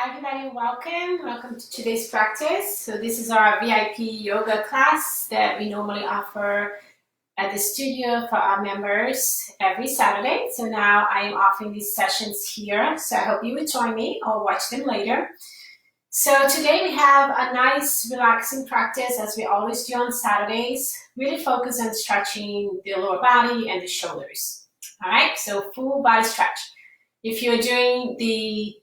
Hi everybody, welcome to today's practice. So this is our VIP yoga class that we normally offer at the studio for our members every Saturday. So now I am offering these sessions here. So I hope you will join me or watch them later. So today we have a nice relaxing practice as we always do on Saturdays. Really focus on stretching the lower body and the shoulders. All right, so full body stretch. If you're doing the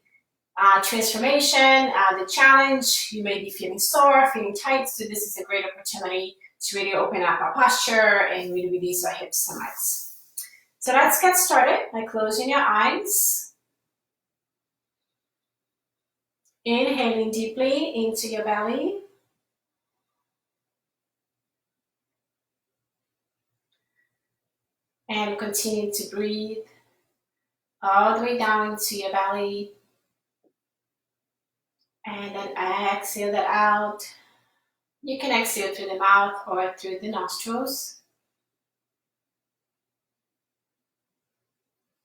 transformation, the challenge, you may be feeling sore, feeling tight, so this is a great opportunity to really open up our posture and really release our hips and legs. So let's get started by closing your eyes. Inhaling deeply into your belly. And continue to breathe all the way down into your belly. And then exhale that out. You can exhale through the mouth or through the nostrils.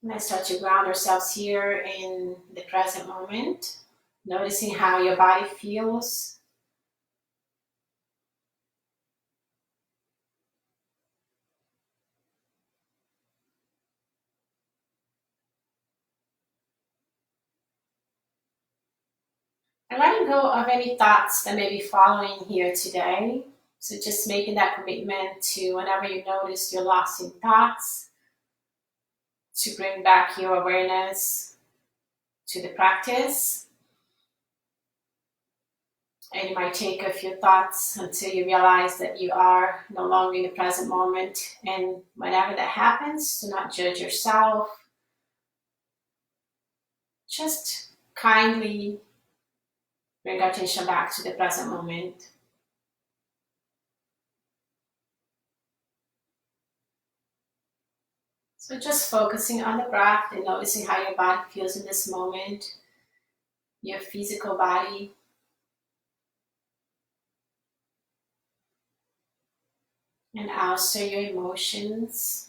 Let's start to ground ourselves here in the present moment, noticing how your body feels. And letting go of any thoughts that may be following here today. So just making that commitment to whenever you notice you're lost in thoughts, to bring back your awareness to the practice. And you might take a few thoughts until you realize that you are no longer in the present moment. And whenever that happens, do not judge yourself. Just kindly bring our attention back to the present moment. So just focusing on the breath and noticing how your body feels in this moment, your physical body. And also your emotions.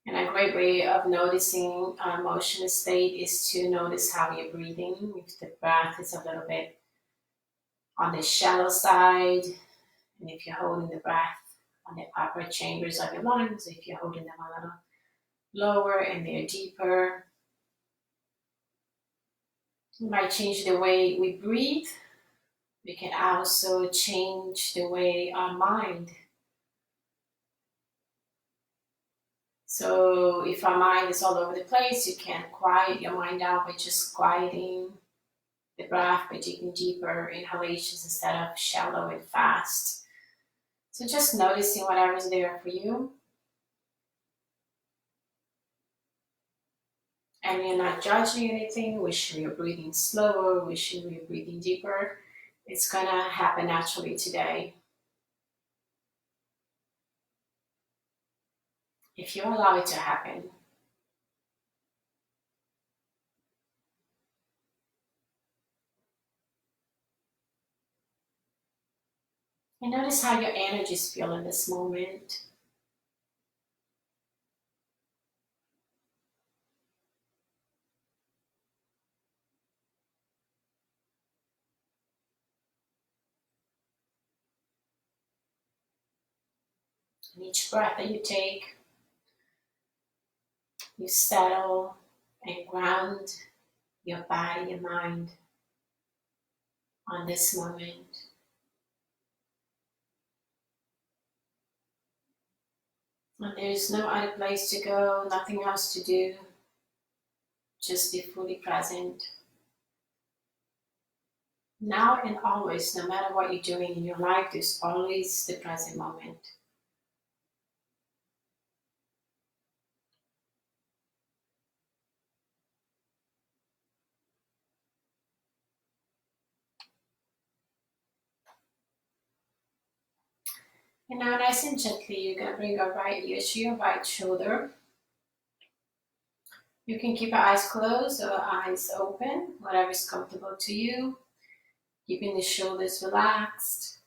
And a great way of noticing our emotional state is to notice how you're breathing. If the breath is a little bit on the shallow side, and if you're holding the breath on the upper chambers of your lungs, if you're holding them a little lower and they're deeper. We might change the way we breathe. We can also change the way our mind. So if our mind is all over the place, you can quiet your mind down by just quieting the breath, by taking deeper inhalations instead of shallow and fast. So just noticing whatever's there for you. And you're not judging anything, wishing you're breathing slower, wishing you're breathing deeper. It's gonna happen naturally today. If you allow it to happen. And notice how your energies feel in this moment. And each breath that you take, you settle and ground your body and mind on this moment. And there's no other place to go, nothing else to do. Just be fully present. Now and always, no matter what you're doing in your life, there's always the present moment. And now nice and gently, you're going to bring your right ear to your right shoulder. You can keep your eyes closed or eyes open, whatever is comfortable to you. Keeping the shoulders relaxed.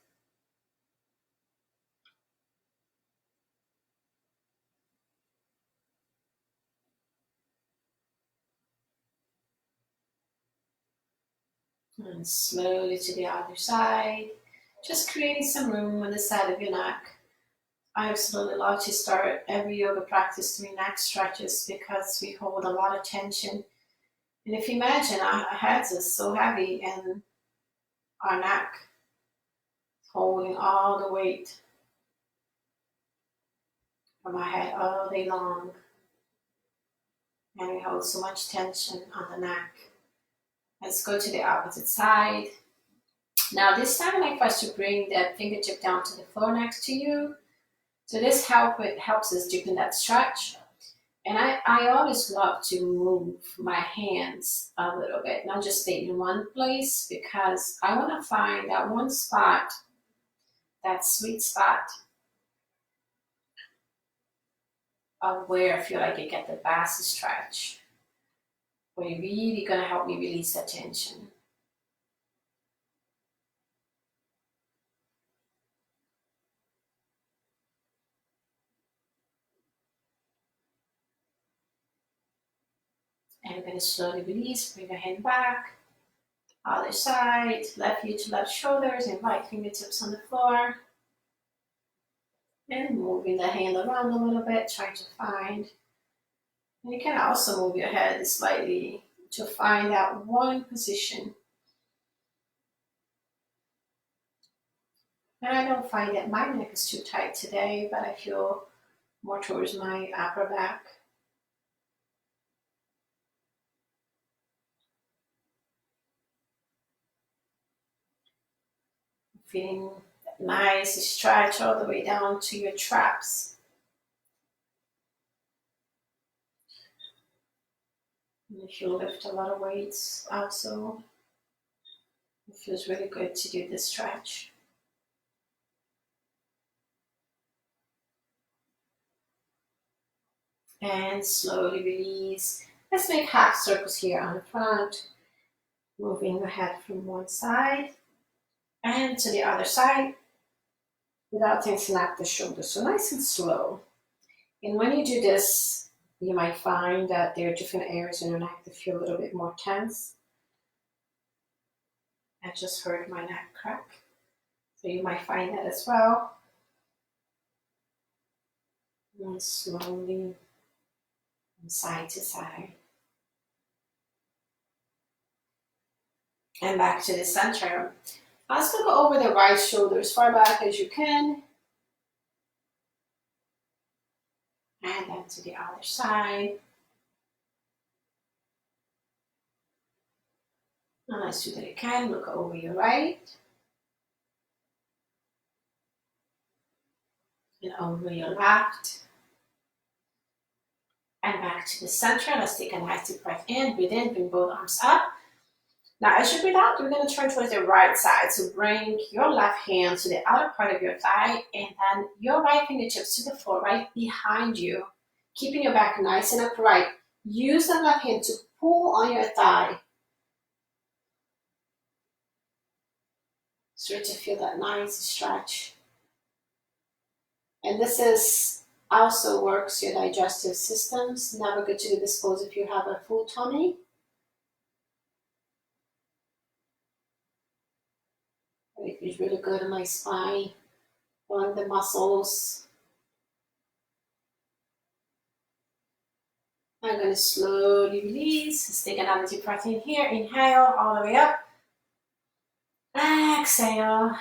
And slowly to the other side. Just creating some room on the side of your neck. I absolutely love to start every yoga practice doing neck stretches because we hold a lot of tension. And if you imagine, our heads are so heavy and our neck holding all the weight from our head all day long. And we hold so much tension on the neck. Let's go to the opposite side. Now this time I like for us to bring that fingertip down to the floor next to you. So this helps us deepen that stretch. And I always love to move my hands a little bit, not just stay in one place, because I want to find that one spot, that sweet spot of where I feel like I get the best stretch, where you're really going to help me release that tension. And we're going to slowly release, bring your hand back. Other side, left ear to left shoulders, and right fingertips on the floor. And moving the hand around a little bit, trying to find. And you can also move your head slightly to find that one position. And I don't find that my neck is too tight today, but I feel more towards my upper back. Feeling that nice stretch all the way down to your traps. And if you lift a lot of weights also, it feels really good to do this stretch. And slowly release. Let's make half circles here on the front. Moving your head from one side and to the other side without tensing up the shoulders. So nice and slow. And when you do this, you might find that there are different areas in your neck that feel a little bit more tense. I just heard my neck crack. So you might find that as well. And slowly from side to side. And back to the center. Also go over the right shoulder as far back as you can. And then to the other side. And as you can, look over your right. And over your left. And back to the center. Let's take a nice deep breath in. Breathe in, bring both arms up. Now, as you breathe out, you're going to turn towards the right side. So bring your left hand to the outer part of your thigh and then your right fingertips to the floor right behind you, keeping your back nice and upright. Use the left hand to pull on your thigh. Start to feel that nice stretch. And this also works your digestive systems. Never good to do this pose if you have a full tummy. It feels really good in my spine, on the muscles. I'm going to slowly release. Let's take another deep breath in here. Inhale all the way up. Exhale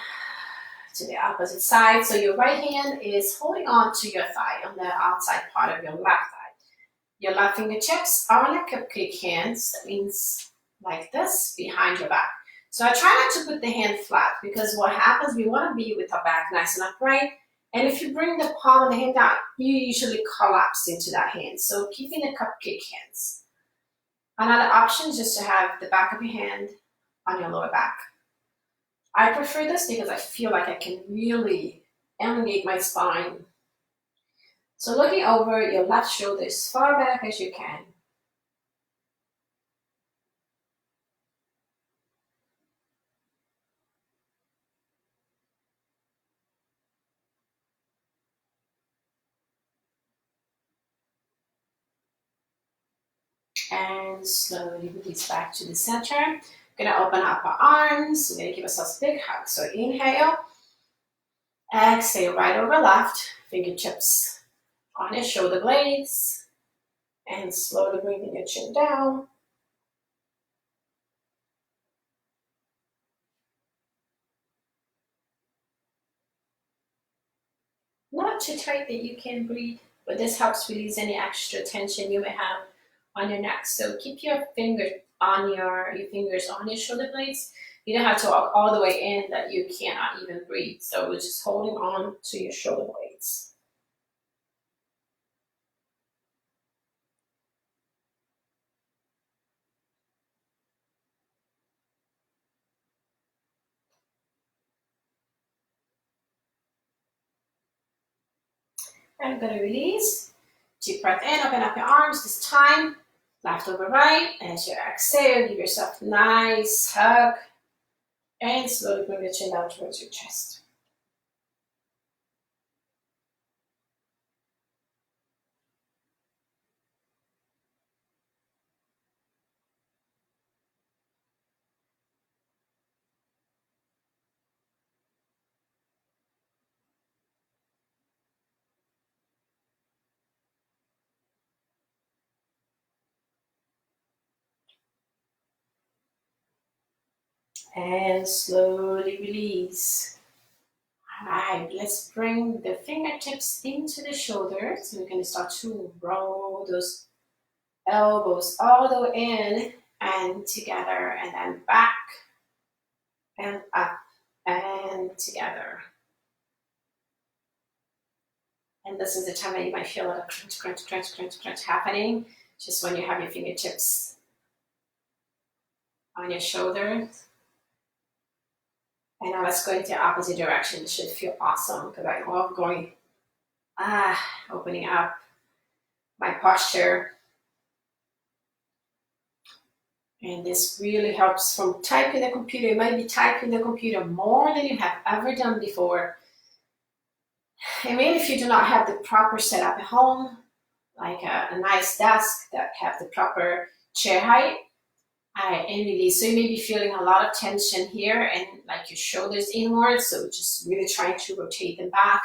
to the opposite side. So your right hand is holding on to your thigh on the outside part of your left thigh. Your left fingertips are on a cupcake hands. That means like this behind your back. So I try not to put the hand flat because what happens, we want to be with our back nice and upright. And if you bring the palm of the hand down, you usually collapse into that hand. So keeping the cupcake hands. Another option is just to have the back of your hand on your lower back. I prefer this because I feel like I can really elongate my spine. So looking over your left shoulder as far back as you can. And slowly release back to the center. Gonna open up our arms. We're gonna give ourselves a big hug. So inhale, exhale, right over left, fingertips on your shoulder blades, and slowly bringing your chin down. Not too tight that you can't breathe, but this helps release any extra tension you may have on your neck. So keep your fingers on your shoulder blades. You don't have to walk all the way in that you cannot even breathe. So we're just holding on to your shoulder blades. I'm gonna release. Deep breath in, open up your arms this time. Left over right. As you exhale, give yourself a nice hug. And slowly bring your chin down towards your chest. And slowly release. All right, let's bring the fingertips into the shoulders. We're going to start to roll those elbows all the way in and together, and then back and up and together. And this is the time that you might feel a little crunch, crunch, crunch, crunch, crunch happening just when you have your fingertips on your shoulders. And now let's go into the opposite direction. It should feel awesome because I love going, opening up my posture. And this really helps from typing the computer. You might be typing the computer more than you have ever done before. And maybe if you do not have the proper setup at home, like a nice desk that have the proper chair height, and release. So you may be feeling a lot of tension here and like your shoulders inwards. So just really trying to rotate them back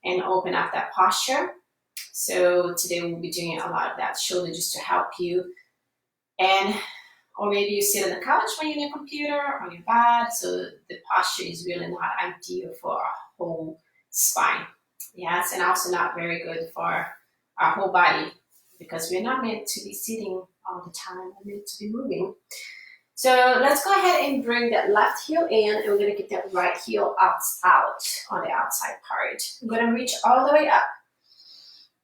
and open up that posture. So today we'll be doing a lot of that shoulder just to help you. And or maybe you sit on the couch when you're on your computer or on your bed. So the posture is really not ideal for our whole spine. Yes, and also not very good for our whole body because we're not meant to be sitting all the time. We're meant to be moving. So let's go ahead and bring that left heel in, and we're going to get that right heel out on the outside part. I'm going to reach all the way up.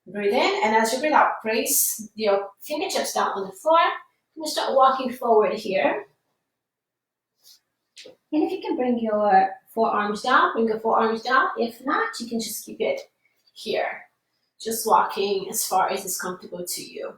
Breathe in, and as you breathe out, place your fingertips down on the floor. I'm going to start walking forward here. And if you can bring your forearms down, bring your forearms down. If not, you can just keep it here. Just walking as far as is comfortable to you.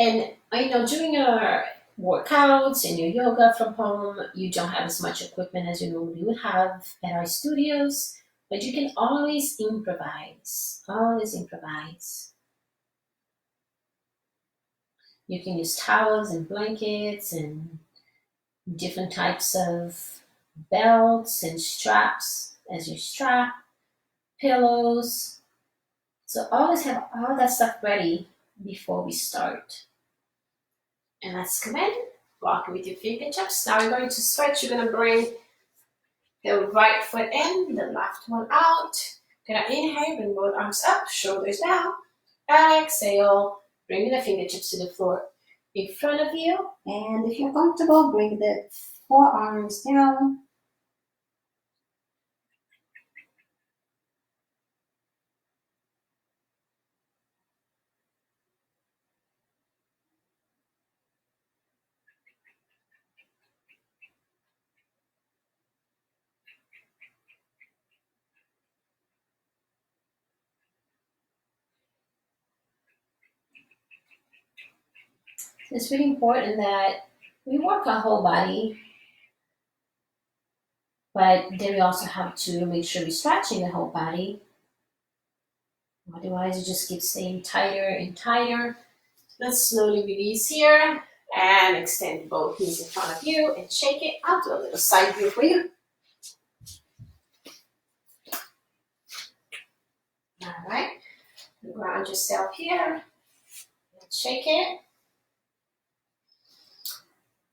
And I know during your workouts and your yoga from home, you don't have as much equipment as you normally would have at our studios, but you can always improvise. Always improvise. You can use towels and blankets and different types of belts and straps as you strap, pillows. So always have all that stuff ready before we start. And let's come in, walk with your fingertips. Now we're going to switch. You're going to bring the right foot in, the left one out. Gonna inhale, bring both arms up, shoulders down. Exhale, bring the fingertips to the floor in front of you. And if you're comfortable, bring the forearms down. It's really important that we work our whole body, but then we also have to make sure we're stretching the whole body. Otherwise, you just keep staying tighter and tighter. Let's slowly release here and extend both knees in front of you and shake it. I'll do a little side view for you. All right. Ground yourself here and shake it.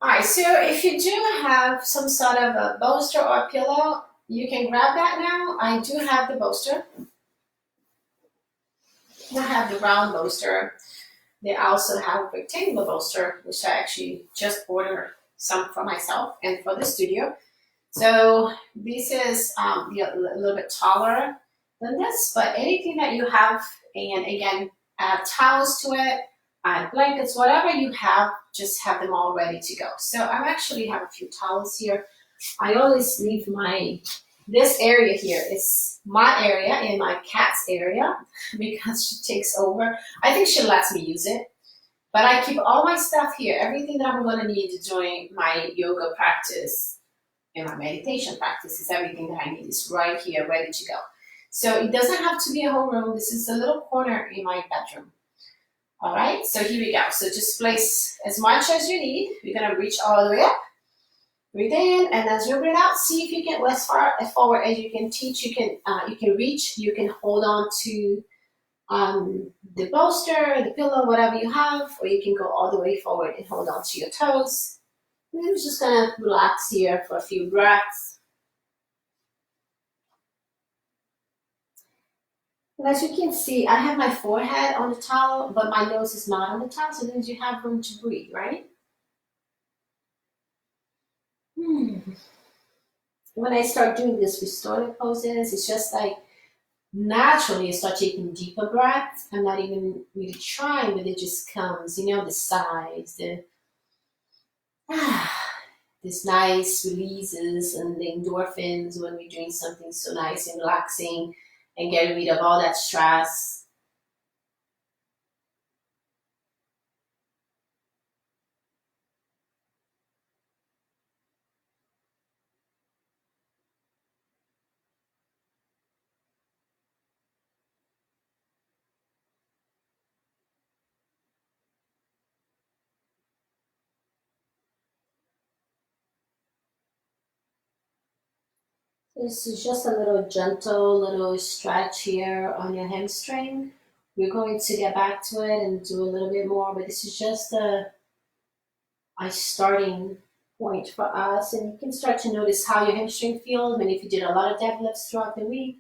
All right, so if you do have some sort of a bolster or pillow, you can grab that now. I do have the bolster. I have the round bolster. They also have a rectangular bolster, which I actually just ordered some for myself and for the studio. So this is a little bit taller than this, but anything that you have, and again, add towels to it, add blankets, whatever you have, just have them all ready to go. So I actually have a few towels here. I always leave this area here is my area and my cat's area because she takes over. I think she lets me use it. But I keep all my stuff here, everything that I'm going to need during my yoga practice and my meditation practice is everything that I need is right here, ready to go. So it doesn't have to be a whole room. This is a little corner in my bedroom. All right, so here we go. So just place as much as you need. We're going to reach all the way up. Breathe in, and as you breathe out, see if you can as far forward as you can teach. You can reach. You can hold on to the bolster, the pillow, whatever you have, or you can go all the way forward and hold on to your toes. And I'm just gonna relax here for a few breaths. And as you can see, I have my forehead on the towel, but my nose is not on the towel, so then you have room to breathe, right? When I start doing this restorative poses, it's just like naturally I start taking deeper breaths. I'm not even really trying, but it just comes, the sighs, this nice releases and the endorphins when we're doing something so nice and relaxing and getting rid of all that stress. This is just a little gentle little stretch here on your hamstring. We're going to get back to it and do a little bit more, but this is just a starting point for us. And you can start to notice how your hamstring feels. And if you did a lot of deadlifts throughout the week,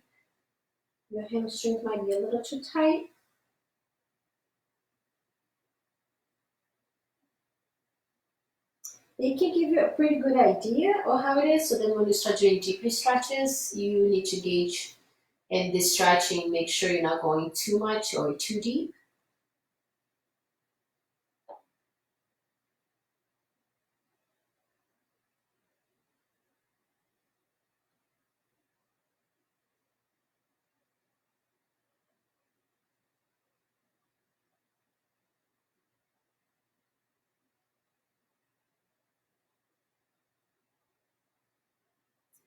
your hamstrings might be a little too tight. It can give you a pretty good idea of how it is. So then when you start doing deeper stretches, you need to gauge in this stretching, make sure you're not going too much or too deep.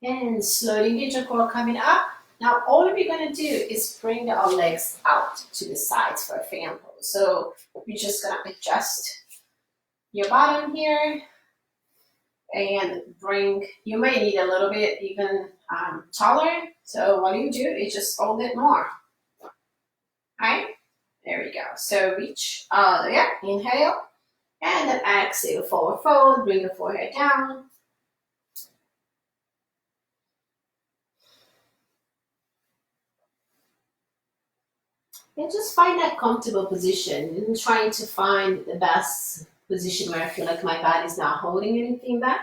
And slowly get your core coming up. Now all we're gonna do is bring our legs out to the sides for a fan pose. So we're just gonna adjust your bottom here and you may need a little bit even taller. So what you do is just fold it more. All right, there we go. So reach all the way up, inhale, and then exhale, forward fold, bring the forehead down. And just find that comfortable position and trying to find the best position where I feel like my body's not holding anything back.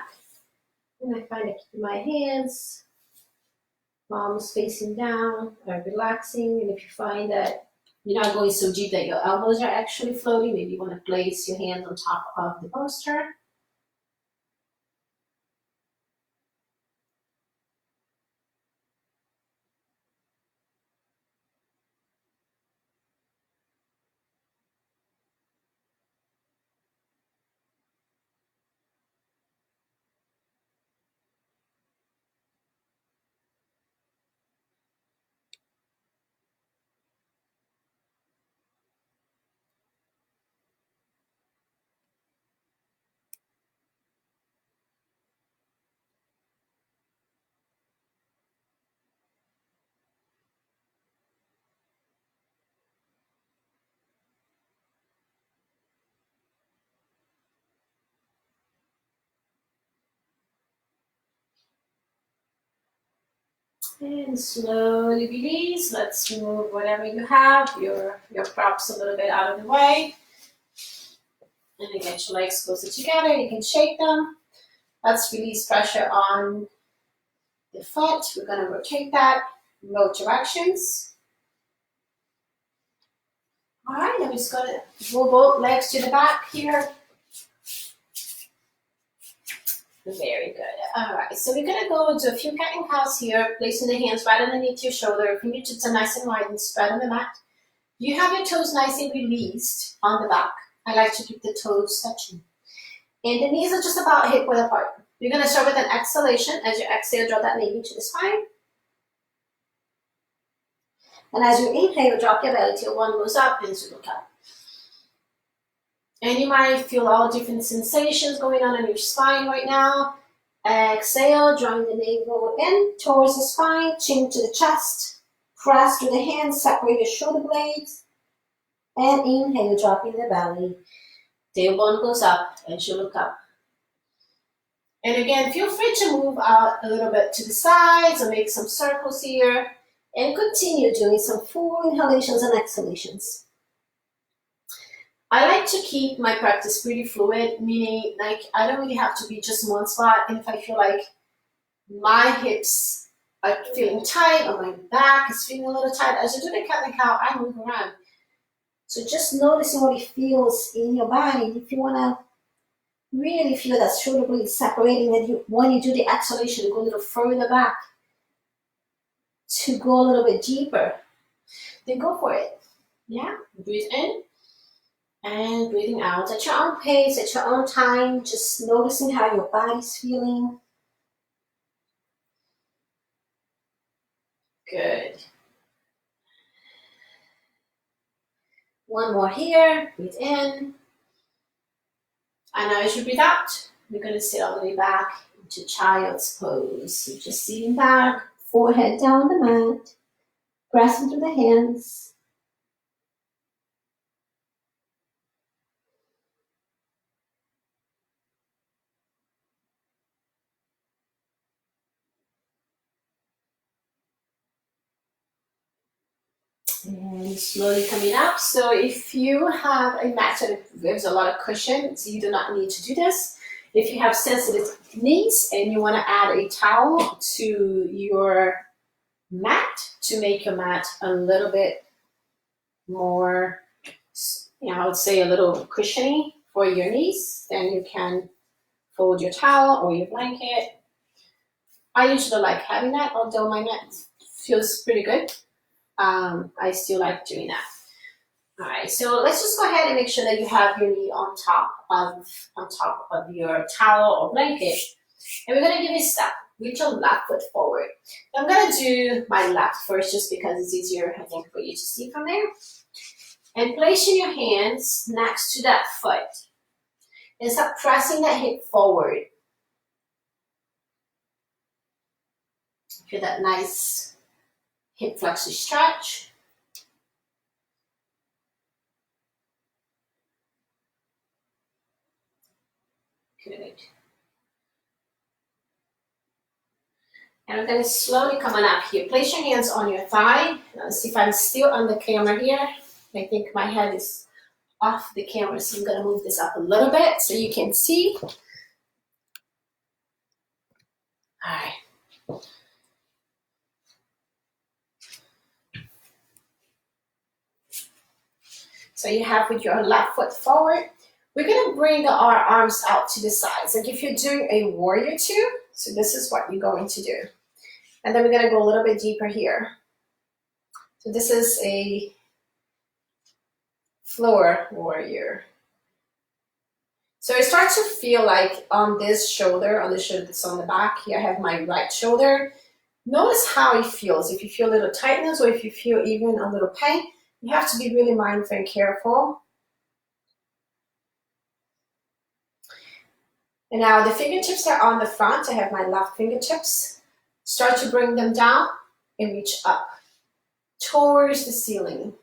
And I find that keeping my hands, palms facing down, are relaxing. And if you find that you're not going so deep that your elbows are actually floating, maybe you want to place your hands on top of the bolster. And slowly release. Let's move whatever you have, your props a little bit out of the way. And then get your legs closer together. You can shake them. Let's release pressure on the foot. We're going to rotate that in both directions. All right, I'm just going to move both legs to the back here. Very good. All right, so we're going to go into a few cat and cows here, placing the hands right underneath your shoulder. Fingertips are nice and wide and spread on the mat. You have your toes nice and released on the back. I like to keep the toes touching. And the knees are just about hip width apart. You're going to start with an exhalation. As you exhale, draw that navel to the spine. And as you inhale, drop your belly till one goes up and to look up. And you might feel all different sensations going on in your spine right now. Exhale, drawing the navel in towards the spine, chin to the chest. Press through the hands, separate your shoulder blades. And inhale, dropping the belly. Tailbone goes up as you look up. And again, feel free to move out a little bit to the sides or make some circles here. And continue doing some full inhalations and exhalations. I like to keep my practice pretty fluid, meaning like I don't really have to be just in one spot. And if I feel like my hips are feeling tight or my back is feeling a little tight, as you do the cat and cow, I move around. So just noticing what it feels in your body. If you want to really feel that shoulder blade separating, that when you do the exhalation, go a little further back to go a little bit deeper, then go for it. Yeah, breathe in and breathing out at your own pace, at your own time, just noticing how your body's feeling. Good. One more here, breathe in. And now as you breathe out, we're going to sit all the way back into child's pose. So just sitting back, forehead down the mat, pressing through the hands. And slowly coming up. So if you have a mat that gives a lot of cushion, so you do not need to do this. If you have sensitive knees and you want to add a towel to your mat to make your mat a little bit more, I would say a little cushiony for your knees, then you can fold your towel or your blanket. I usually like having that, although my mat feels pretty good. I still like doing that. All right, so let's just go ahead and make sure that you have your knee on top of your towel or blanket. And we're gonna give you a step. Reach your left foot forward. I'm gonna do my left first just because it's easier, I think, for you to see from there. And placing your hands next to that foot. And start pressing that hip forward. Feel that nice hip flexor stretch. Good. And I'm going to slowly come on up here. Place your hands on your thigh. Let's see if I'm still on the camera here. I think my head is off the camera, so I'm going to move this up a little bit so you can see. All right. So you have with your left foot forward. We're going to bring our arms out to the sides. Like if you're doing a warrior two, so this is what you're going to do. And then we're going to go a little bit deeper here. So this is a floor warrior. So I start to feel like on this shoulder, on the shoulder that's on the back, here I have my right shoulder. Notice how it feels. If you feel a little tightness or if you feel even a little pain, you have to be really mindful and careful. And now the fingertips are on the front. I have my left fingertips. Start to bring them down and reach up towards the ceiling.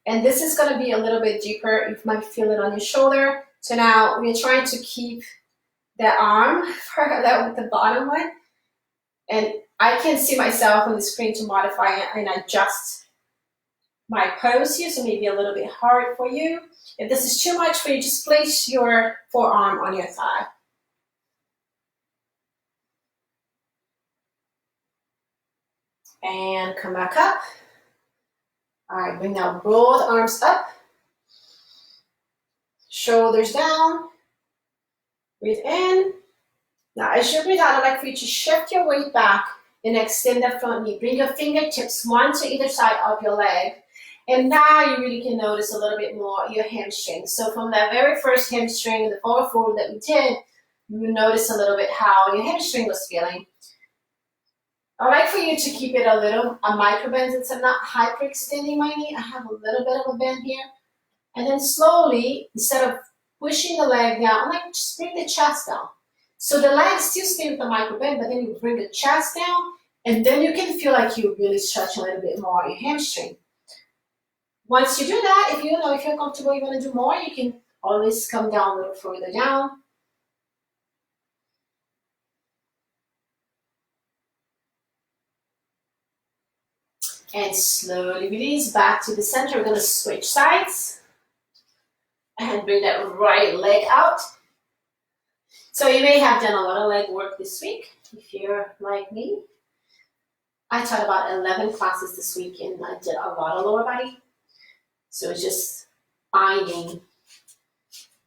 And this is going to be a little bit deeper. You might feel it on your shoulder. So now we're trying to keep the arm, that with the bottom one, and I can see myself on the screen to modify it and adjust my pose here, so maybe a little bit hard for you. If this is too much for you, just place your forearm on your thigh. And come back up. All right, bring now both arms up. Shoulders down. Breathe in. Now, as you breathe out, I'd like for you to shift your weight back and extend the front knee. Bring your fingertips one to either side of your leg. And now you really can notice a little bit more your hamstring. So from that very first hamstring, the forward fold that we did, you notice a little bit how your hamstring was feeling. I'd like for you to keep it a micro bend since I'm not hyperextending my knee. I have a little bit of a bend here. And then slowly, instead of pushing the leg down, I'm like, just bring the chest down. So the legs still stay with the micro bend, but then you bring the chest down, and then you can feel like you really stretch a little bit more your hamstring. Once you do that, if you feel comfortable, you want to do more, you can always come down a little further down. And slowly release back to the center. We're going to switch sides. And bring that right leg out. So you may have done a lot of leg work this week. If you're like me, I taught about 11 classes this week and I did a lot of lower body. So it's just finding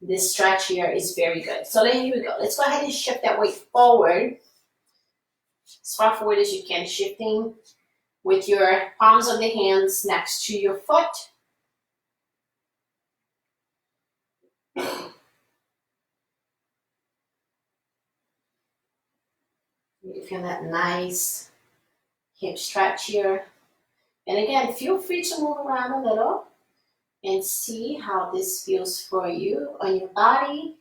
this stretch here is very good. So then here we go. Let's go ahead and shift that weight forward. As far forward as you can, shifting with your palms of the hands next to your foot. You feel that nice hip stretch here. And again, feel free to move around a little and see how this feels for you on your body.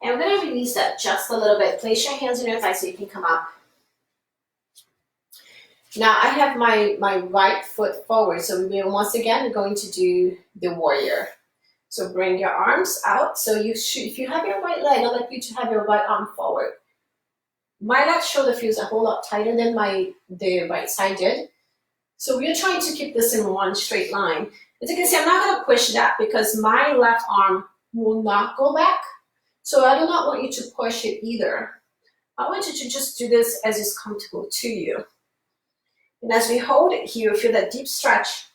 And we're going to release that just a little bit. Place your hands on your thighs so you can come up. Now I have my right foot forward. So once again, we're going to do the warrior. So bring your arms out. So if you have your right leg, I'd like you to have your right arm forward. My left shoulder feels a whole lot tighter than the right side did. So we're trying to keep this in one straight line. As you can see, I'm not going to push that because my left arm will not go back. So I do not want you to push it either. I want you to just do this as is comfortable to you. And as we hold it here, feel that deep stretch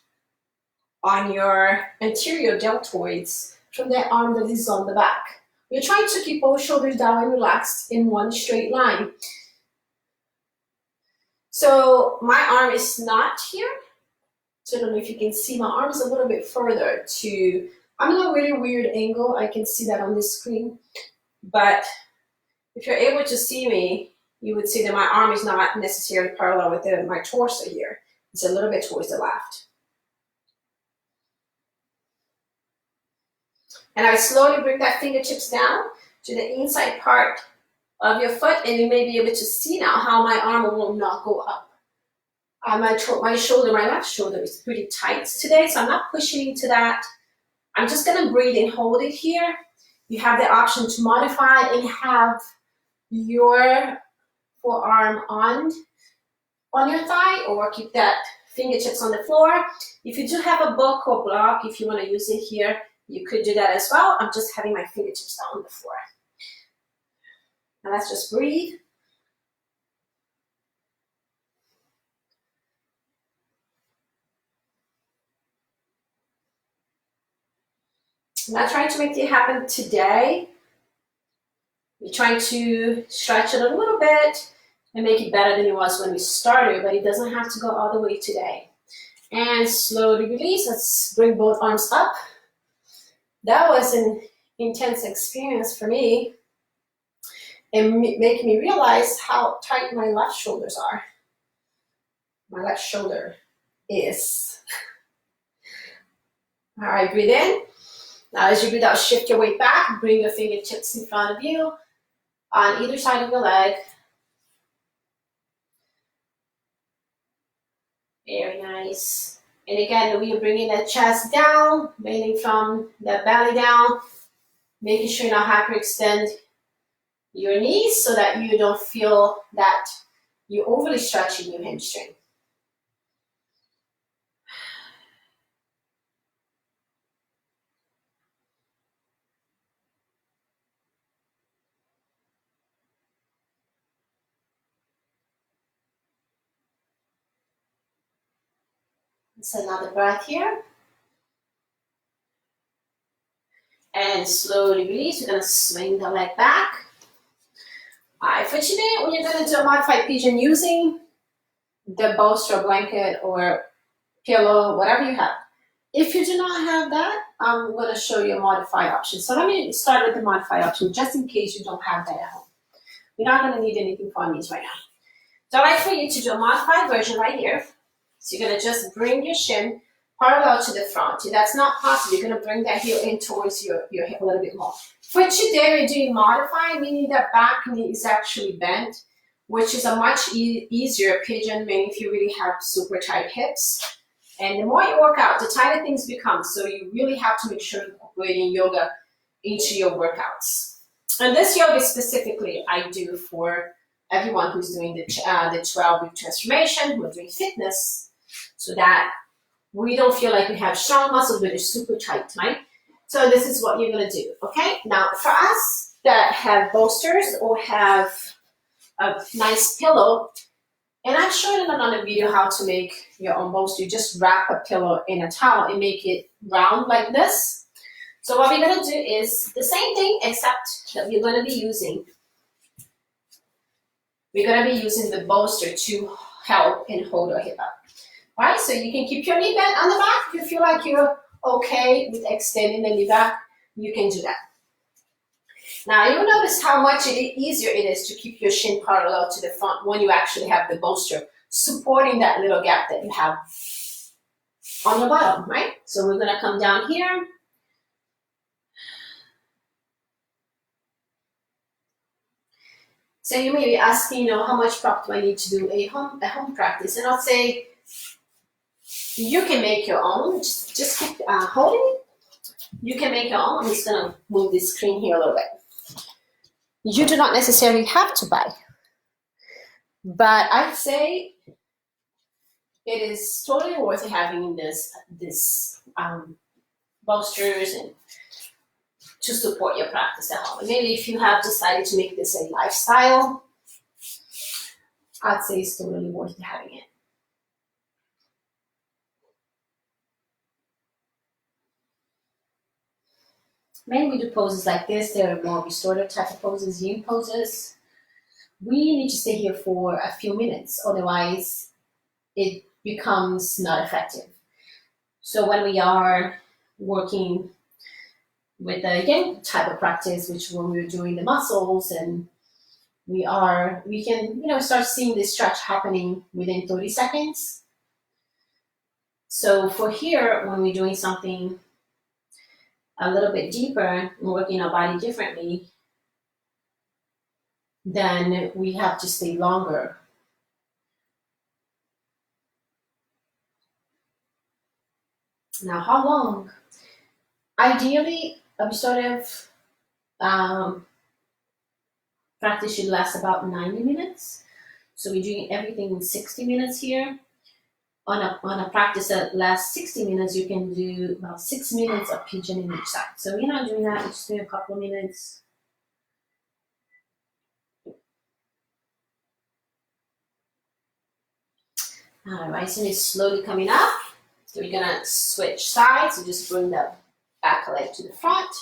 on your anterior deltoids from that arm that is on the back. We're trying to keep both shoulders down and relaxed in one straight line. So my arm is not here. So I don't know if you can see, my arm is a little bit further I'm in a really weird angle. I can see that on this screen. But if you're able to see me, you would see that my arm is not necessarily parallel with my torso here. It's a little bit towards the left. And I slowly bring that fingertips down to the inside part of your foot, and you may be able to see now how my arm will not go up. My left shoulder is pretty tight today, so I'm not pushing into that. I'm just gonna breathe and hold it here. You have the option to modify and have your forearm on your thigh, or keep that fingertips on the floor. If you do have a book or block, if you want to use it here, you could do that as well. I'm just having my fingertips down on the floor. Now let's just breathe. I'm not trying to make it happen today. We're trying to stretch it a little bit and make it better than it was when we started, but it doesn't have to go all the way today. And slowly release. Let's bring both arms up. That was an intense experience for me, and making me realize how tight my left shoulders are. My left shoulder is. All right, breathe in. Now as you breathe out, shift your weight back. Bring your fingertips in front of you on either side of your leg. Very nice. And again, we are bringing the chest down, bending from the belly down, making sure you not hyperextend your knees so that you don't feel that you're overly stretching your hamstring. It's another breath here. And slowly release. We're going to swing the leg back. All right, for today, we're going to do a modified pigeon using the bolster, blanket, or pillow, whatever you have. If you do not have that, I'm going to show you a modified option. So let me start with the modified option, just in case you don't have that at home. You're not going to need anything for these right now. So I'd like for you to do a modified version right here. So you're going to just bring your shin parallel to the front. If that's not possible, you're going to bring that heel in towards your hip a little bit more. For today, we're doing modified, meaning that back knee is actually bent, which is a much easier pigeon, meaning if you really have super tight hips. And the more you work out, the tighter things become. So you really have to make sure you're incorporating yoga into your workouts. And this yoga specifically, I do for everyone who's doing the 12-week transformation, who are doing fitness, so that we don't feel like we have strong muscles, but they're super tight, right? So this is what you're going to do, okay? Now, for us that have bolsters or have a nice pillow, and I've shown in another video how to make your own bolster. You just wrap a pillow in a towel and make it round like this. So what we're going to do is the same thing, except that we're going to be using the bolster to help and hold our hip up. All right, so you can keep your knee bent on the back. If you feel like you're okay with extending the knee back, you can do that. Now, you'll notice how much easier it is to keep your shin parallel to the front when you actually have the bolster supporting that little gap that you have on your bottom, right? So we're going to come down here. So you may be asking, how much prep do I need to do a home practice? And I'll say, you can make your own. Just keep holding it. You can make your own. I'm just going to move this screen here a little bit. You do not necessarily have to buy. But I'd say it is totally worth having this bolsters and to support your practice at home. And maybe if you have decided to make this a lifestyle, I'd say it's totally worth having it. When we do poses like this, there are more restorative type of poses, yin poses. We need to stay here for a few minutes, otherwise it becomes not effective. So when we are working with the yin type of practice, which when we're doing the muscles, and we can start seeing this stretch happening within 30 seconds. So for here, when we're doing something a little bit deeper and working our body differently, then we have to stay longer. Now, how long? Ideally, a restorative practice should last about 90 minutes. So we're doing everything in 60 minutes here. On a practice that lasts 60 minutes, you can do about 6 minutes of pigeon in each side. So we're not doing that, we're just doing a couple of minutes. All right, so it's slowly coming up. So we're gonna switch sides. So just bring the back leg to the front.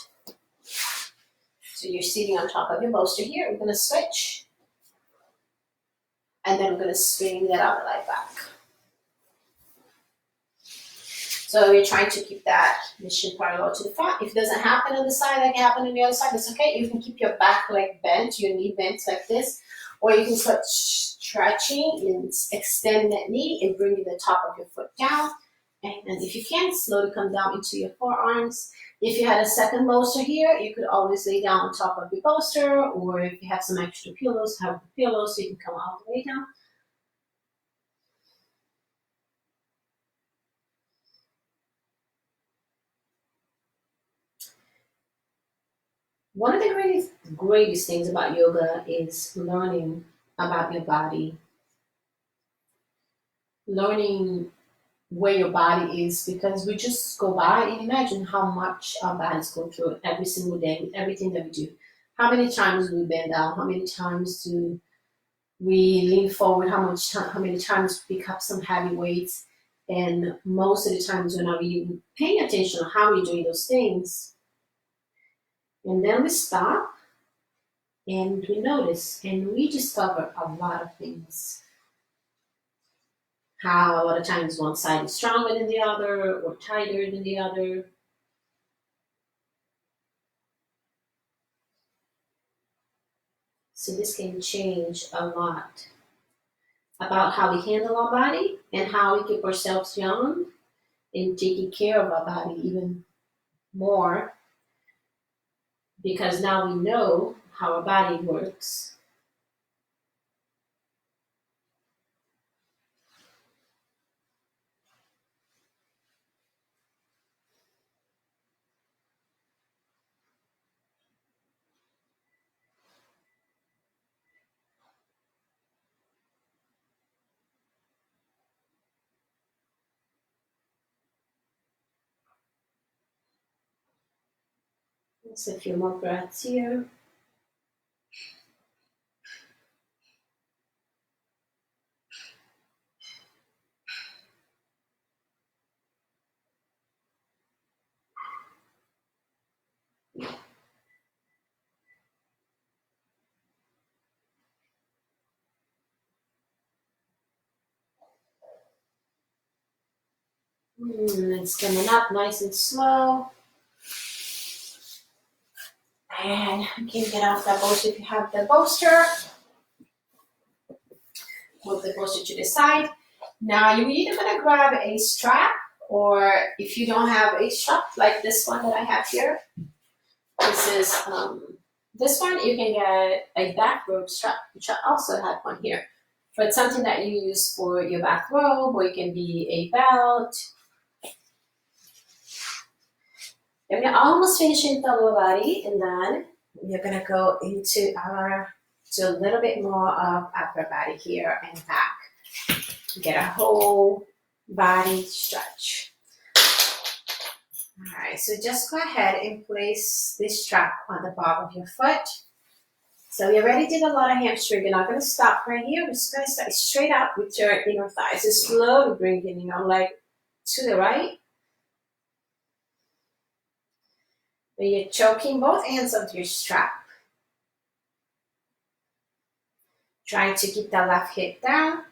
So you're sitting on top of your bolster here. We're gonna switch. And then we're gonna swing that other leg back. So we're trying to keep that shin parallel to the front. If it doesn't happen on the side like it happened on the other side, that's okay. You can keep your back leg bent, your knee bent like this, or you can start stretching and extend that knee and bring the top of your foot down. And if you can, slowly come down into your forearms. If you had a second bolster here, you could always lay down on top of your bolster, or if you have some extra pillows, have the pillows so you can come all the way down. One of the greatest things about yoga is learning about your body, learning where your body is, because we just go by and imagine how much our bodies go through every single day with everything that we do. How many times we bend down? How many times do we lean forward? How many times we pick up some heavy weights? And most of the times we're not really paying attention to how we're doing those things. And then we stop and we notice and we discover a lot of things. How a lot of times one side is stronger than the other or tighter than the other. So this can change a lot about how we handle our body and how we keep ourselves young and taking care of our body even more, because now we know how our body works. Just a few more breaths here. And coming up nice and slow. And you can get off that bolster if you have the bolster. Move the bolster to the side. Now you're either gonna grab a strap, or if you don't have a strap like this one that I have here, this is this one, you can get a bathrobe strap, which I also have one here. But something that you use for your bathrobe, or it can be a belt. And we're almost finishing the lower body, and then we're gonna go into a little bit more of upper body here and back. Get a whole body stretch. All right, so just go ahead and place this strap on the bottom of your foot. So we already did a lot of hamstring. You're not going to stop right here. We're just going to start straight up with your inner thighs. So slowly bringing your leg to the right. And you're choking both ends of your strap. Trying to keep the left hip down.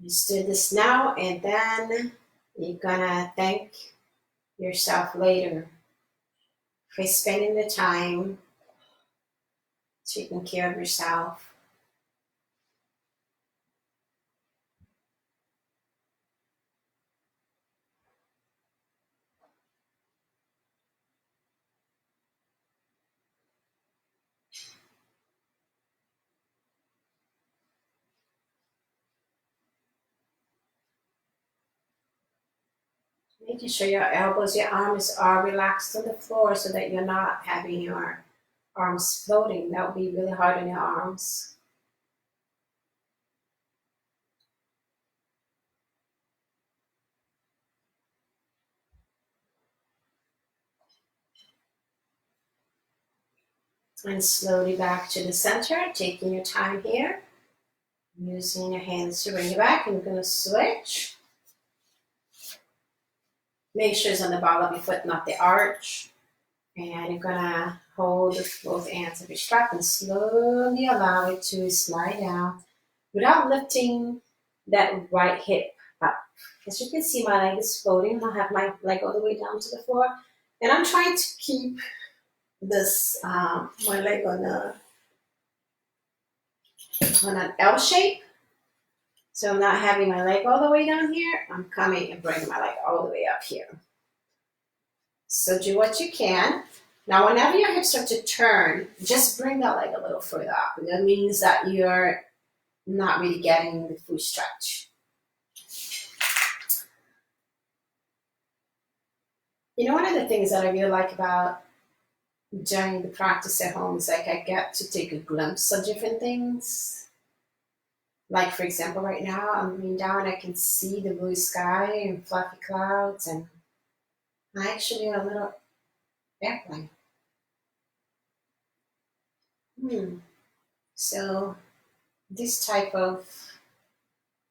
Just do this now, and then you're gonna thank yourself later for spending the time taking care of yourself. Making sure your elbows, your arms are relaxed on the floor so that you're not having your arms floating. That would be really hard on your arms. And slowly back to the center, taking your time here. Using your hands to bring you back. And we're going to switch. Make sure it's on the bottom of your foot, not the arch. And you're going to hold both ends of your strap and slowly allow it to slide down without lifting that right hip up. As you can see, my leg is floating. I have my leg all the way down to the floor. And I'm trying to keep this my leg on an L shape. So I'm not having my leg all the way down here. I'm coming and bringing my leg all the way up here. So do what you can. Now, whenever your hips start to turn, just bring that leg a little further up. That means that you're not really getting the full stretch. You know, one of the things that I really like about doing the practice at home is like I get to take a glimpse of different things. Like, for example, right now I'm laying down, I can see the blue sky and fluffy clouds, and I actually a little airplane. So this type of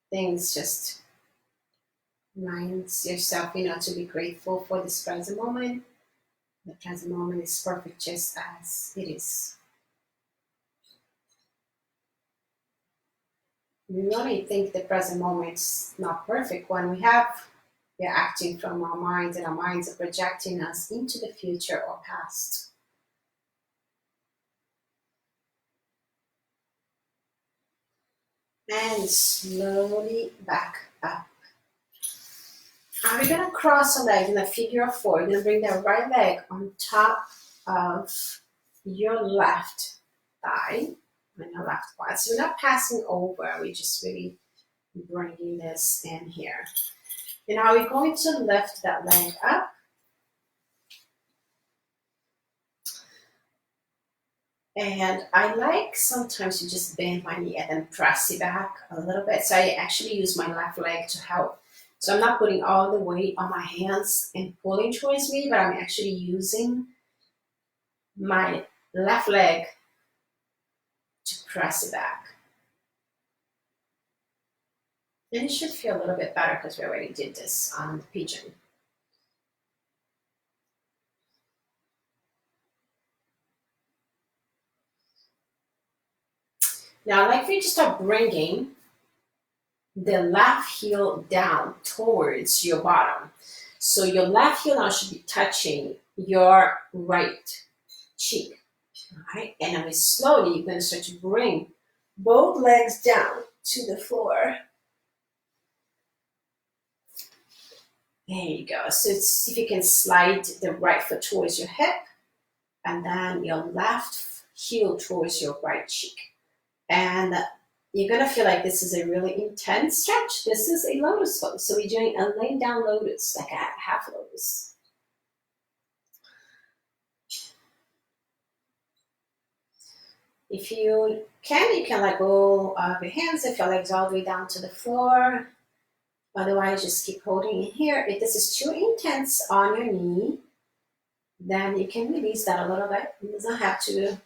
things just reminds yourself, to be grateful for this present moment. The present moment is perfect just as it is. We only think the present moment's not perfect when we're acting from our minds, and our minds are projecting us into the future or past. And slowly back up. Now we're gonna cross our legs in a figure of four. You're gonna bring that right leg on top of your left thigh and your left quad. So we're not passing over, we're just really bringing this in here. And now we're going to lift that leg up. And I like sometimes to just bend my knee and then press it back a little bit. So I actually use my left leg to help. So I'm not putting all the weight on my hands and pulling towards me, but I'm actually using my left leg to press it back. And it should feel a little bit better because we already did this on the pigeon. Now I'd like for you to start bringing the left heel down towards your bottom. So your left heel now should be touching your right cheek. All right, and then slowly you're going to start to bring both legs down to the floor. There you go. So see if you can slide the right foot towards your hip and then your left heel towards your right cheek. And you're going to feel like this is a really intense stretch. This is a lotus pose. So we're doing a laying down lotus, like a half lotus. If you can let go of your hands if your legs all the way down to the floor. Otherwise, just keep holding it here. If this is too intense on your knee, then you can release that a little bit. It doesn't have to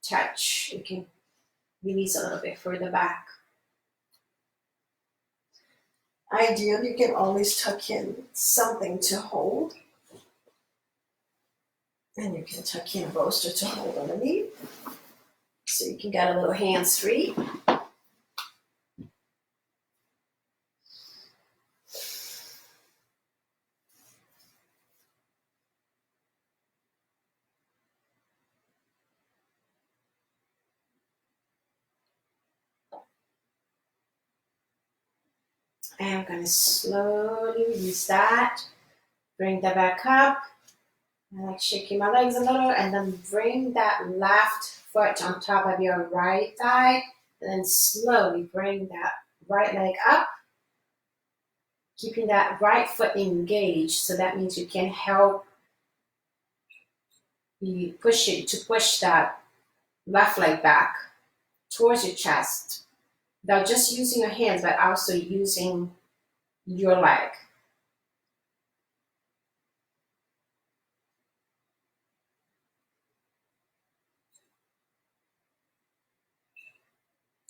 touch. You can release a little bit further back. Ideally, you can always tuck in something to hold. And you can tuck in a bolster to hold underneath. So you can get a little hands-free. And I'm going to slowly release that. Bring that back up. I like shaking my legs a little, and then bring that left foot on top of your right thigh, and then slowly bring that right leg up, keeping that right foot engaged. So that means you can help you push that left leg back towards your chest, without just using your hands, but also using your leg.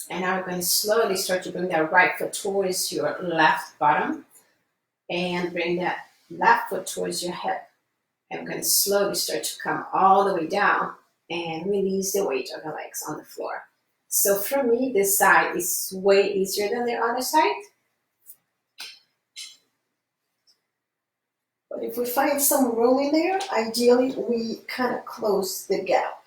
And now we're going to slowly start to bring that right foot towards your left bottom and bring that left foot towards your hip. And we're going to slowly start to come all the way down and release the weight of the legs on the floor. So for me, this side is way easier than the other side. But if we find some room in there, ideally we kind of close the gap.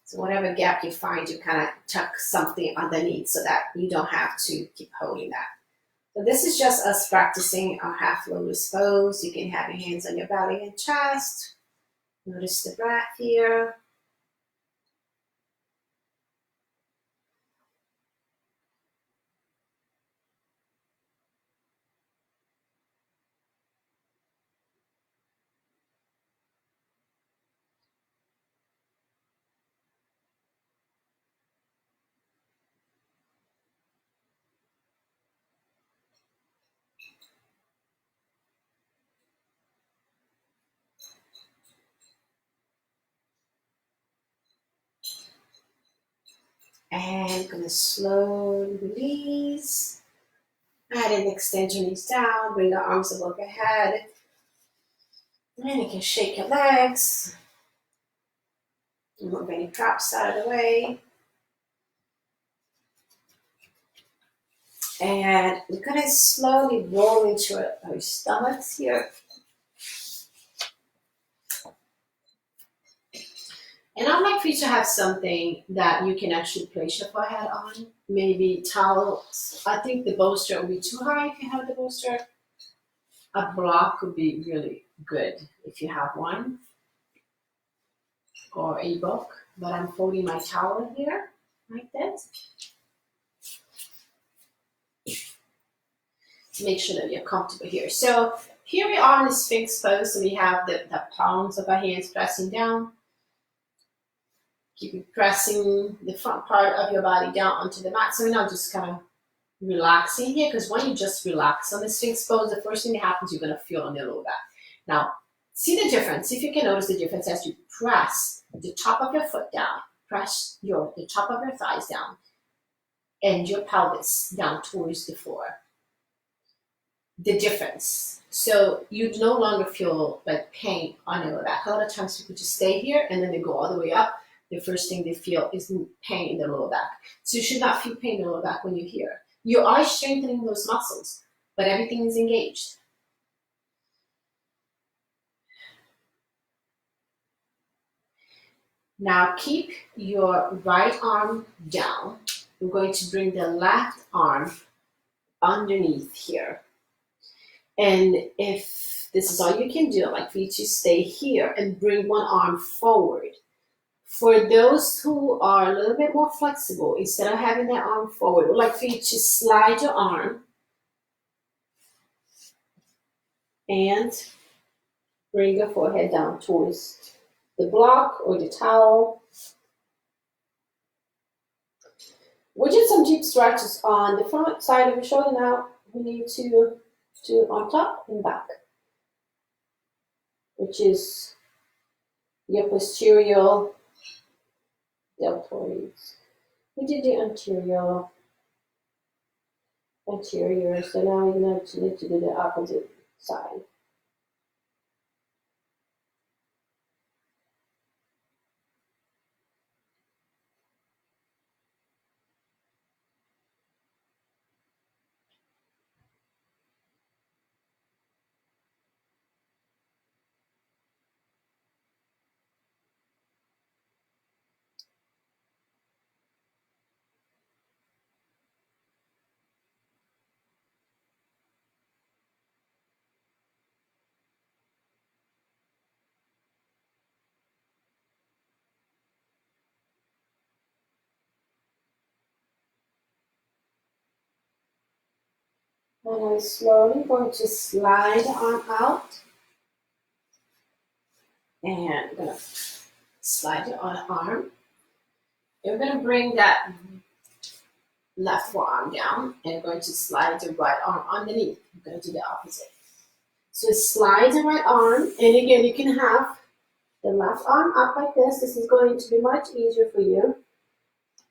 So whatever gap you find, you kind of tuck something underneath so that you don't have to keep holding that. So this is just us practicing our half lotus pose. You can have your hands on your belly and chest. Notice the breath here. And gonna slowly release. Add an extend your knees down, bring the arms above your head. And you can shake your legs. Move any drops out of the way. And we're gonna slowly roll into our stomachs here. And I'd like for you to have something that you can actually place your forehead on. Maybe towels. I think the bolster will be too high if you have the bolster. A block would be really good if you have one. Or a book. But I'm folding my towel here, like this. To make sure that you're comfortable here. So here we are in the Sphinx pose. So we have the palms of our hands pressing down. Keep pressing the front part of your body down onto the mat. So we're not just kind of relaxing here, because when you just relax on the Sphinx pose, the first thing that happens, you're going to feel on your lower back. Now, see the difference. See if you can notice the difference as you press the top of your foot down, press the top of your thighs down, and your pelvis down towards the floor. The difference. So you no longer feel like pain on your lower back. A lot of times people just stay here and then they go all the way up. The first thing they feel is pain in the lower back. So you should not feel pain in the lower back when you're here. You are strengthening those muscles, but everything is engaged. Now keep your right arm down. I'm going to bring the left arm underneath here. And if this is all you can do, I'd like for you to stay here and bring one arm forward. For those who are a little bit more flexible, instead of having that arm forward, I'd like for you to slide your arm and bring your forehead down towards the block or the towel. We did some deep stretches on the front side of your shoulder. Now we need to do on top and back, which is your posterior deltoids. We did the anterior, so now we're going to need to do the opposite side. And I'm slowly going to slide the arm out. And I'm going to slide the arm. You're going to bring that left forearm down and you're going to slide the right arm underneath. You're going to do the opposite. So slide the right arm, and again, you can have the left arm up like this. This is going to be much easier for you.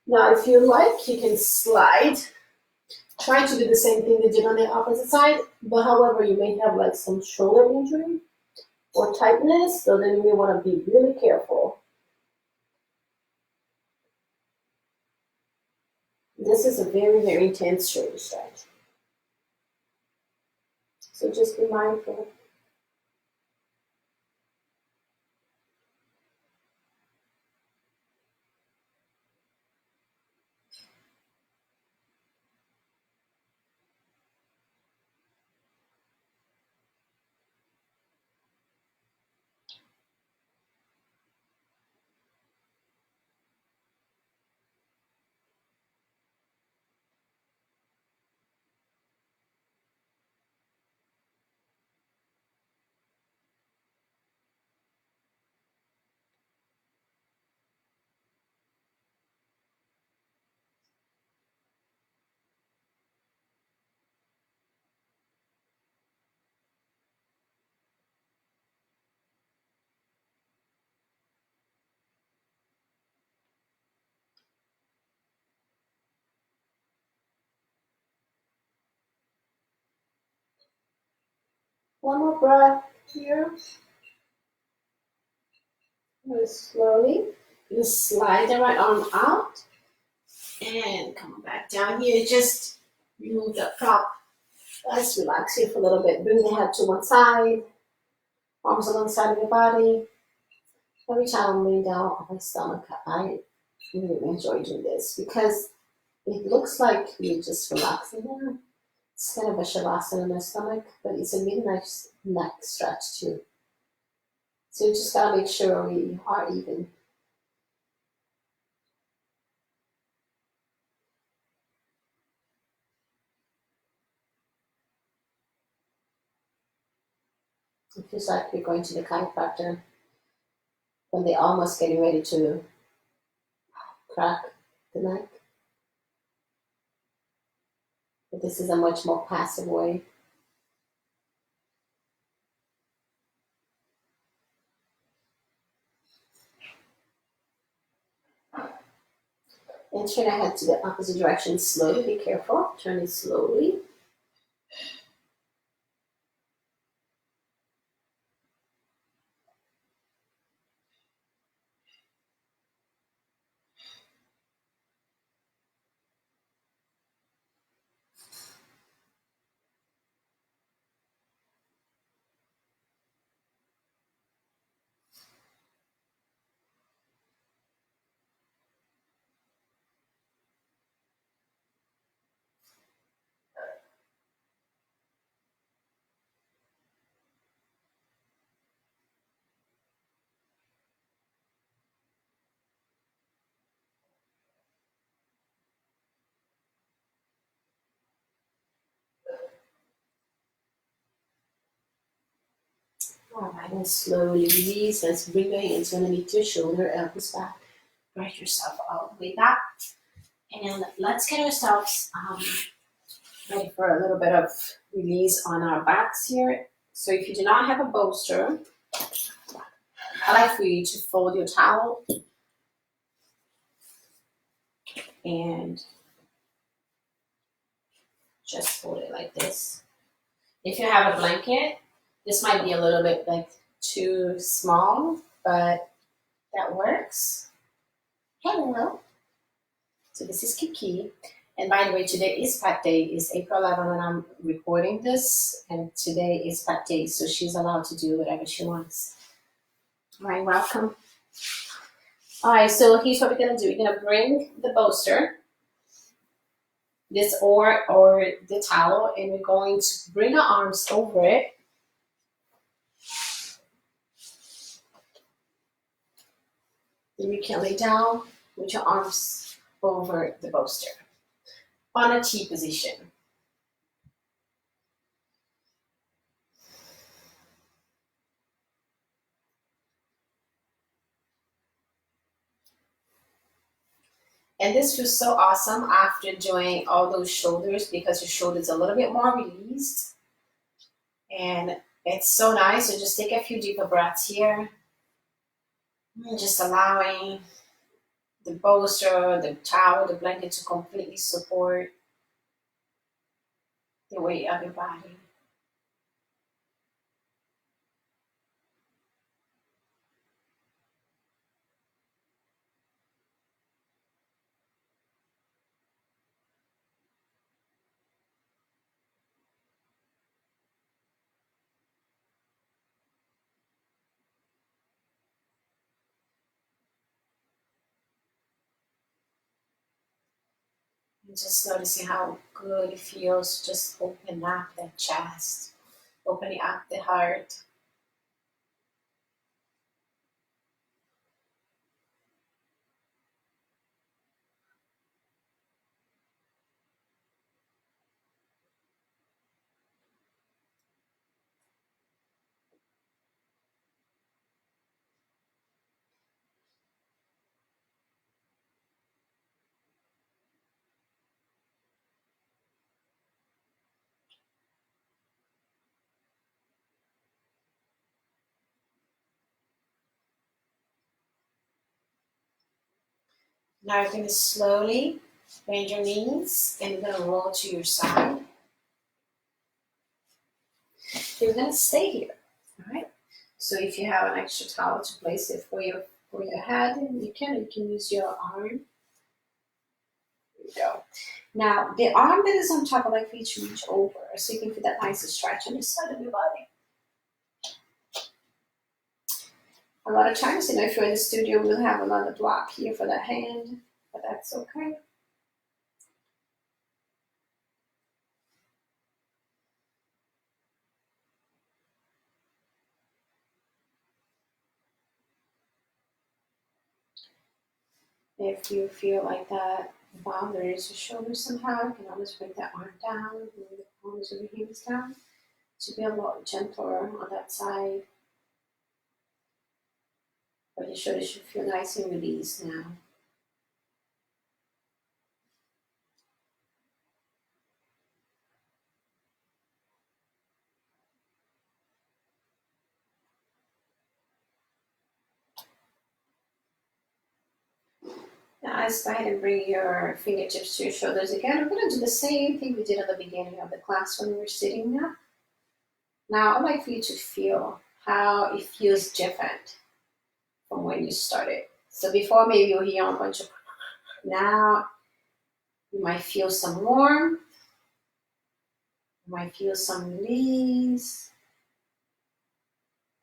Now, if you like, you can slide. Try to do the same thing you did on the opposite side, but however, you may have like some shoulder injury or tightness, so then you may want to be really careful. This is a very, very intense shoulder stretch. So just be mindful. One more breath here. Very slowly. You slide the right arm out and come back down here. Just remove the prop. Let's relax here for a little bit. Bring the head to one side, arms along the side of your body. Every time I'm laying down on my stomach, I really enjoy doing this because it looks like you're just relaxing there. It's kind of a shavasana in my stomach, but it's a really nice neck stretch too. So you just gotta make sure we are even. It feels like you're going to the chiropractor when they're almost getting ready to crack the neck. But this is a much more passive way. And turn your head to the opposite direction slowly. Be careful. Turn it slowly. All right, and slowly release. Let's bring your hands underneath your shoulder, elbows back. Right yourself all the way back. And let's get ourselves ready for a little bit of release on our backs here. So if you do not have a bolster, I like for you to fold your towel and just fold it like this. If you have a blanket, this might be a little bit like too small, but that works. Hello. So this is Kiki. And by the way, today is Pat Day. It's April 11th and I'm recording this. And today is Pat Day, so she's allowed to do whatever she wants. All right, welcome. All right, so here's what we're gonna do. We're gonna bring the bolster, this or the towel, and we're going to bring our arms over it. Then you can lay down with your arms over the bolster on a T position. And this feels so awesome after doing all those shoulders because your shoulders are a little bit more released. And it's so nice. So just take a few deeper breaths here. And just allowing the bolster, the towel, the blanket to completely support the weight of your body. And just noticing how good it feels. Just open up that chest, opening up the heart. Now you're going to slowly bend your knees and you're going to roll to your side. You're gonna stay here. All right. So if you have an extra towel to place it for your head, you can use your arm. There you go. Now the arm that is on top, I like for you to reach over so you can feel that nice stretch on the side of your body. A lot of times, if you're in the studio, we'll have another block here for the hand, but that's okay. If you feel like that bothers your shoulders somehow, you can always bring that arm down, bring the palms of your hands down to be a lot gentler on that side. But your shoulders should feel nice and released now. Now let's go ahead and bring your fingertips to your shoulders again. We're going to do the same thing we did at the beginning of the class when we were sitting there. Now I'd like for you to feel how it feels different from when you started. So before, maybe you'll hear a bunch of now you might feel some warmth, you might feel some release,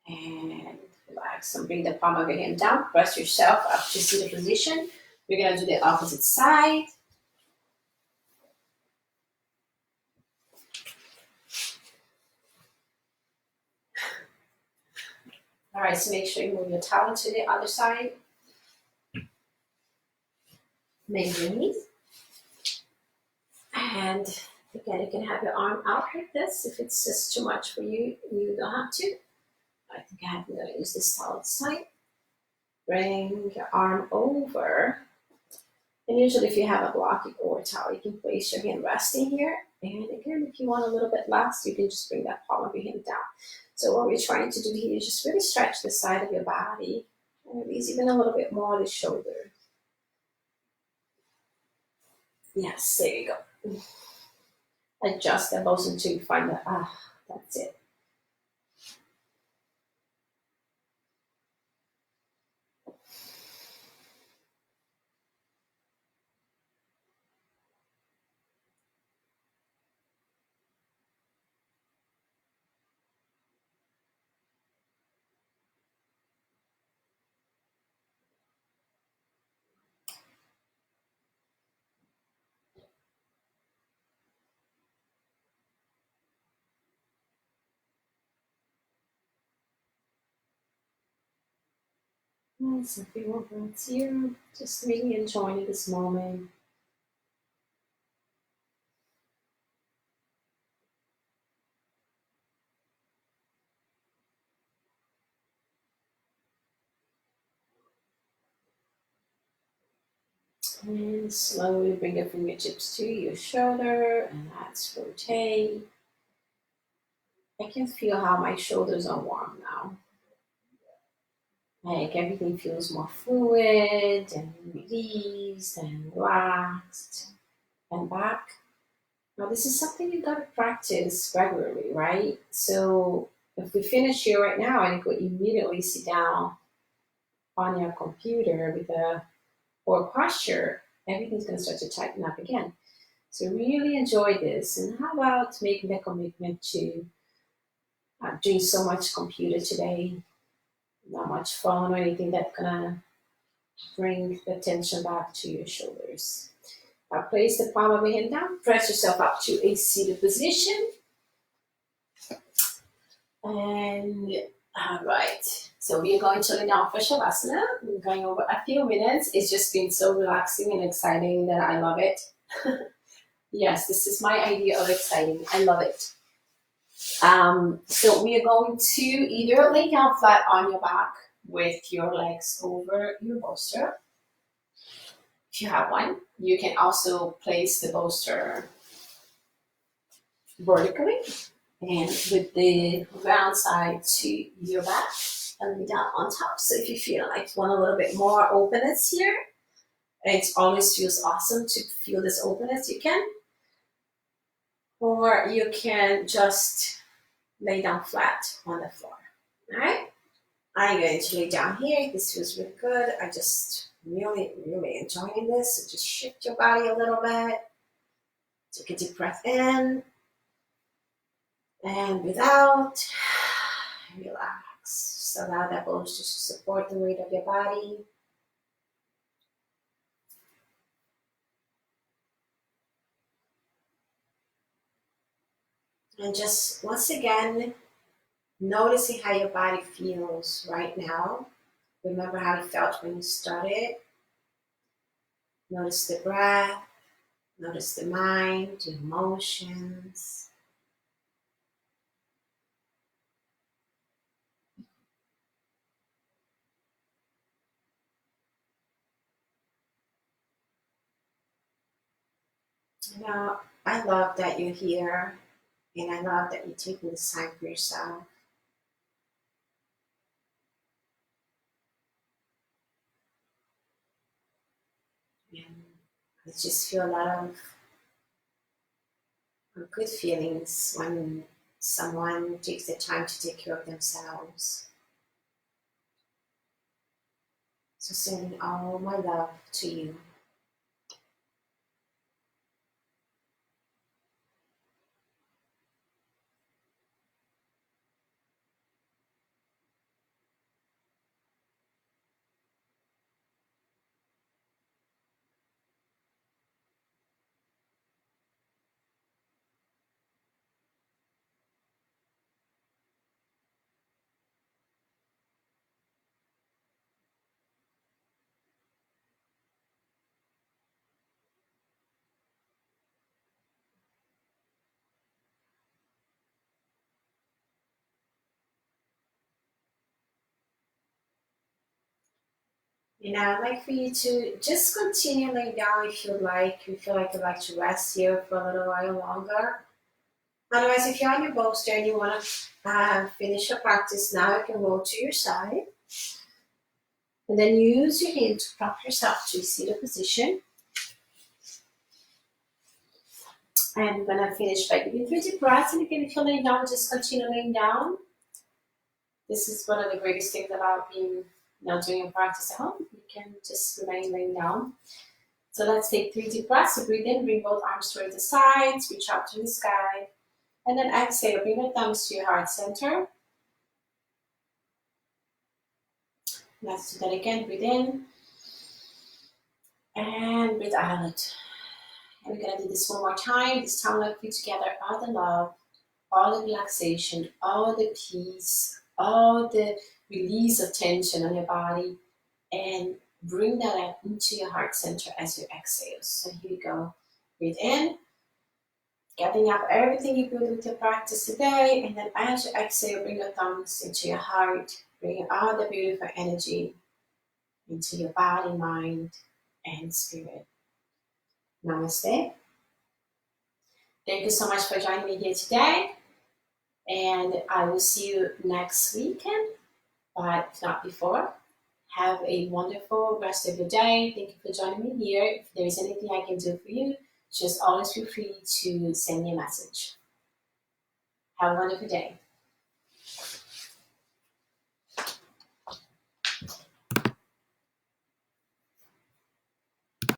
and relax and bring the palm of your hand down. Press yourself up to seated position. We're gonna do the opposite side. All right, so make sure you move your towel to the other side. Bend your knees. And again, you can have your arm out like this. If it's just too much for you, you don't have to. I think I'm going to use this towel side. Bring your arm over. And usually if you have a block or a towel, you can place your hand resting here. And again, if you want a little bit less, you can just bring that palm of your hand down. So what we're trying to do here is just really stretch the side of your body. And release even a little bit more the shoulder. Yes, there you go. Adjust the elbows until you find that, that's it. Some few breaths here, just really enjoying this moment. And slowly bring your fingertips to your shoulder and let's rotate. I can feel how my shoulders are warm now. Like everything feels more fluid and released and relaxed and back. Now this is something you gotta practice regularly, right? So if we finish here right now and you could immediately sit down on your computer with a poor posture, everything's gonna start to tighten up again. So really enjoy this. And how about making a commitment to not doing so much computer today, not much phone or anything that's gonna bring the tension back to your shoulders. Now place the palm of your hand down, press yourself up to a seated position. And all right, so we are going to lay down for Shavasana. We're going over a few minutes. It's just been so relaxing and exciting that I love it. Yes, this is my idea of exciting. I love it. So we are going to either lay down flat on your back with your legs over your bolster. If you have one, you can also place the bolster vertically and with the round side to your back and down on top. So if you feel like you want a little bit more openness here, it always feels awesome to feel this openness, you can. Or you can just lay down flat on the floor. All right? I'm going to lay down here. This feels really good. I just really enjoying this. So just shift your body a little bit. Take a deep breath in and breathe out. Relax. Just allow that bolster to support the weight of your body. And just once again, noticing how your body feels right now. Remember how it felt when you started. Notice the breath. Notice the mind, the emotions. You know, I love that you're here, and I love that you're taking this time for yourself. And I just feel a lot of good feelings when someone takes the time to take care of themselves. So sending all my love to you. And I'd like for you to just continue laying down if you like. You feel like you'd like to rest here for a little while longer. Otherwise, if you're on your bolster and you want to finish your practice now, you can roll to your side. And then use your hand to prop yourself to a seated position. And I'm going to finish by giving 3 deep breaths. And again, if you're laying down, just continue laying down. This is one of the greatest things about being doing a practice at home. You can just remain laying down. So let's take 3 deep breaths. So breathe in, bring both arms toward the sides, reach out to the sky. And then exhale, bring your thumbs to your heart center. Let's do that again. Breathe in. And breathe out. And we're going to do this one more time. This time, let's put together all the love, all the relaxation, all the peace, all the release of tension on your body, and bring that out into your heart center as you exhale. So here we go. Breathe in, gathering up everything you built with your practice today, and then as you exhale, bring your thumbs into your heart, bring all the beautiful energy into your body, mind, and spirit. Namaste. Thank you so much for joining me here today. And I will see you next weekend, but if not before. Have a wonderful rest of your day. Thank you for joining me here. If there is anything I can do for you, just always feel free to send me a message. Have a wonderful day.